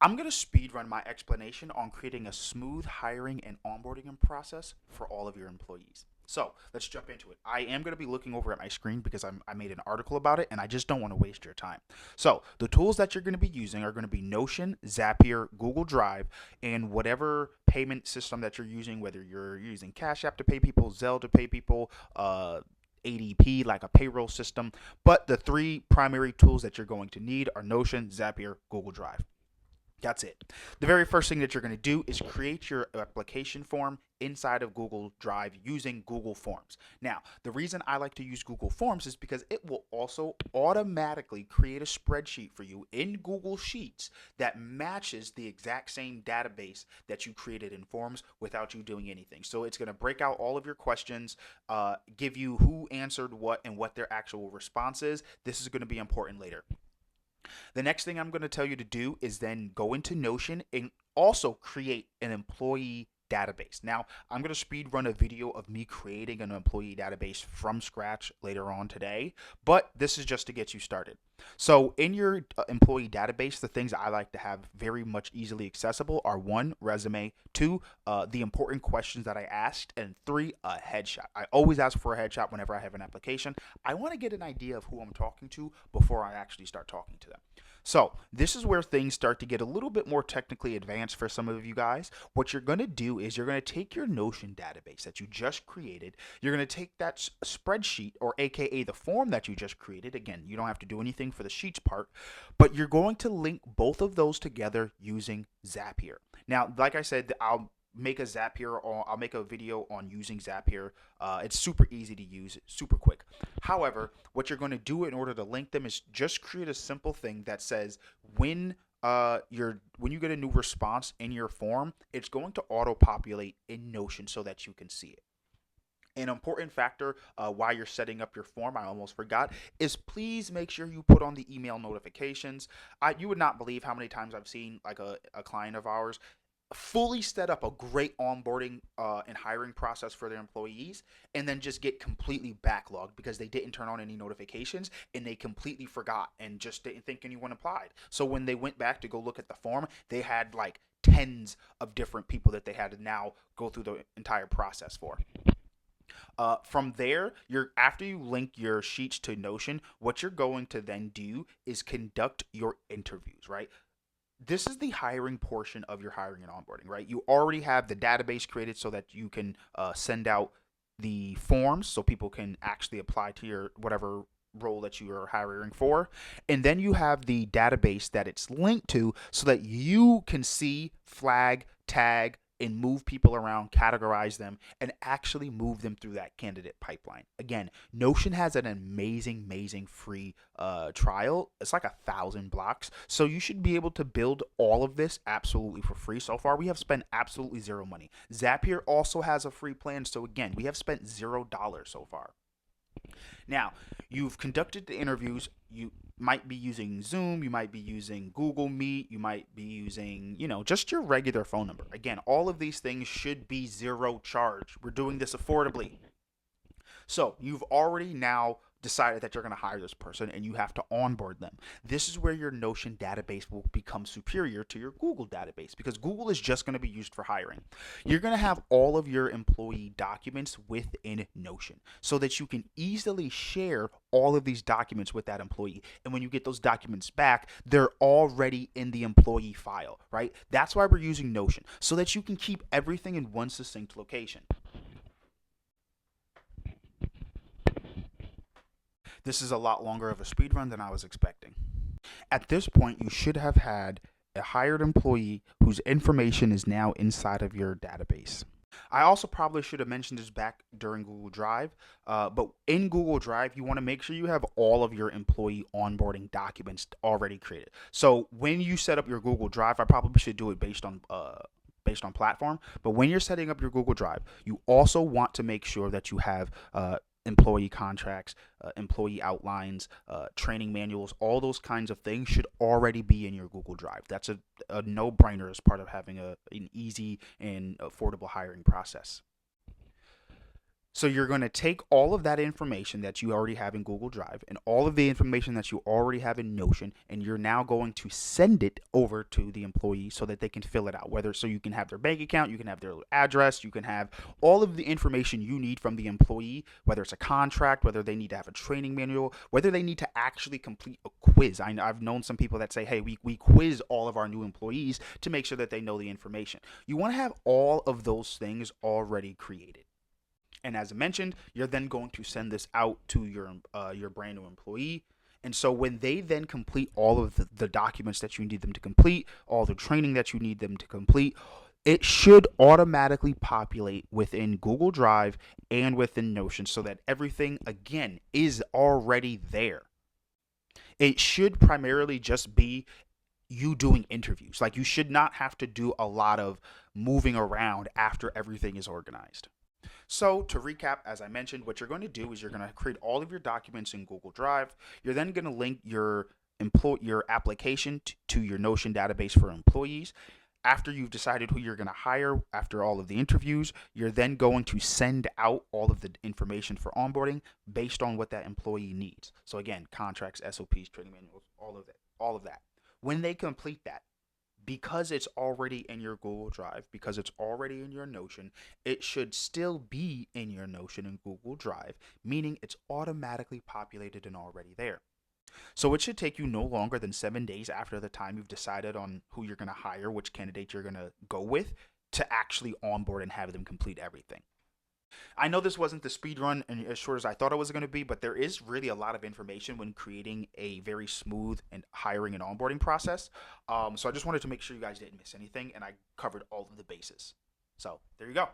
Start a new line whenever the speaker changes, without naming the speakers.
I'm going to speed run my explanation on creating a smooth hiring and onboarding process for all of your employees. So let's jump into it. I am going to be looking over at my screen because I made an article about it and I just don't want to waste your time. So the tools that you're going to be using are going to be Notion, Zapier, Google Drive, and whatever payment system that you're using, whether you're using Cash App to pay people, Zelle to pay people, ADP, like a payroll system. But the three primary tools that you're going to need are Notion, Zapier, Google Drive. That's it. The very first thing that you're going to do is create your application form inside of Google Drive using Google Forms. Now, the reason I like to use Google Forms is because it will also automatically create a spreadsheet for you in Google Sheets that matches the exact same database that you created in Forms without you doing anything. So it's going to break out all of your questions, give you who answered what and what their actual response is. This is going to be important later. The next thing I'm going to tell you to do is then go into Notion and also create an employee database. Now, I'm going to speed run a video of me creating an employee database from scratch later on today, but this is just to get you started. So in your employee database, the things I like to have very much easily accessible are one, resume, two, the important questions that I asked, and three, a headshot. I always ask for a headshot whenever I have an application. I want to get an idea of who I'm talking to before I actually start talking to them. So this is where things start to get a little bit more technically advanced for some of you guys. What you're going to do is you're going to take your Notion database that you just created. You're going to take that spreadsheet, or AKA the form that you just created. Again, you don't have to do anything for the sheets part, but you're going to link both of those together using Zapier. Now, like I said, I'll make a Zapier, or I'll make a video on using Zapier. It's super easy to use, super quick. However, what you're going to do in order to link them is just create a simple thing that says when you get a new response in your form, it's going to auto populate in Notion so that you can see it. An important factor while you're setting up your form, I almost forgot, is please make sure you put on the email notifications. You would not believe how many times I've seen like a client of ours fully set up a great onboarding and hiring process for their employees and then just get completely backlogged because they didn't turn on any notifications and they completely forgot and just didn't think anyone applied. So when they went back to go look at the form, they had like tens of different people that they had to now go through the entire process for. From there, after you link your sheets to Notion, what you're going to then do is conduct your interviews, right? This is the hiring portion of your hiring and onboarding, right? You already have the database created so that you can send out the forms so people can actually apply to your whatever role that you are hiring for. And then you have the database that it's linked to so that you can see, flag, tag, and move people around, categorize them, and actually move them through that candidate pipeline. Again, Notion has an amazing free trial. It's like 1,000 blocks. So you should be able to build all of this absolutely for free. So far, we have spent absolutely zero money. Zapier also has a free plan. So again, we have spent $0 so far. Now, you've conducted the interviews. You might be using Zoom, you might be using Google Meet, you might be using, just your regular phone number. Again, all of these things should be zero charge. We're doing this affordably. So you've already now decided that you're going to hire this person and you have to onboard them. This is where your Notion database will become superior to your Google database because Google is just going to be used for hiring. You're going to have all of your employee documents within Notion so that you can easily share all of these documents with that employee. And when you get those documents back, they're already in the employee file, right? That's why we're using Notion, so that you can keep everything in one succinct location. This is a lot longer of a speed run than I was expecting. At this point, you should have had a hired employee whose information is now inside of your database. I also probably should have mentioned this back during Google Drive, but in Google Drive, you want to make sure you have all of your employee onboarding documents already created. So when you set up your Google Drive, I probably should do it based on platform, but when you're setting up your Google Drive, you also want to make sure that you have employee contracts, employee outlines, training manuals, all those kinds of things should already be in your Google Drive. That's a no-brainer as part of having an easy and affordable hiring process. So you're going to take all of that information that you already have in Google Drive and all of the information that you already have in Notion, and you're now going to send it over to the employee so that they can fill it out. Whether so you can have their bank account, you can have their address, you can have all of the information you need from the employee, whether it's a contract, whether they need to have a training manual, whether they need to actually complete a quiz. I've known some people that say, hey, we quiz all of our new employees to make sure that they know the information. You want to have all of those things already created. And as I mentioned, you're then going to send this out to your brand new employee. And so when they then complete all of the documents that you need them to complete, all the training that you need them to complete, it should automatically populate within Google Drive and within Notion so that everything, again, is already there. It should primarily just be you doing interviews. Like, you should not have to do a lot of moving around after everything is organized. So to recap, as I mentioned, what you're going to do is you're going to create all of your documents in Google Drive. You're then going to link your application to your Notion database for employees. After you've decided who you're going to hire, after all of the interviews, you're then going to send out all of the information for onboarding based on what that employee needs. So again, contracts, SOPs, training manuals, all of that. When they complete that, because it's already in your Google Drive, because it's already in your Notion, it should still be in your Notion and Google Drive, meaning it's automatically populated and already there. So it should take you no longer than 7 days after the time you've decided on who you're going to hire, which candidate you're going to go with, to actually onboard and have them complete everything. I know this wasn't the speed run and as short as I thought it was going to be, but there is really a lot of information when creating a very smooth and hiring and onboarding process. So I just wanted to make sure you guys didn't miss anything, and I covered all of the bases. So there you go.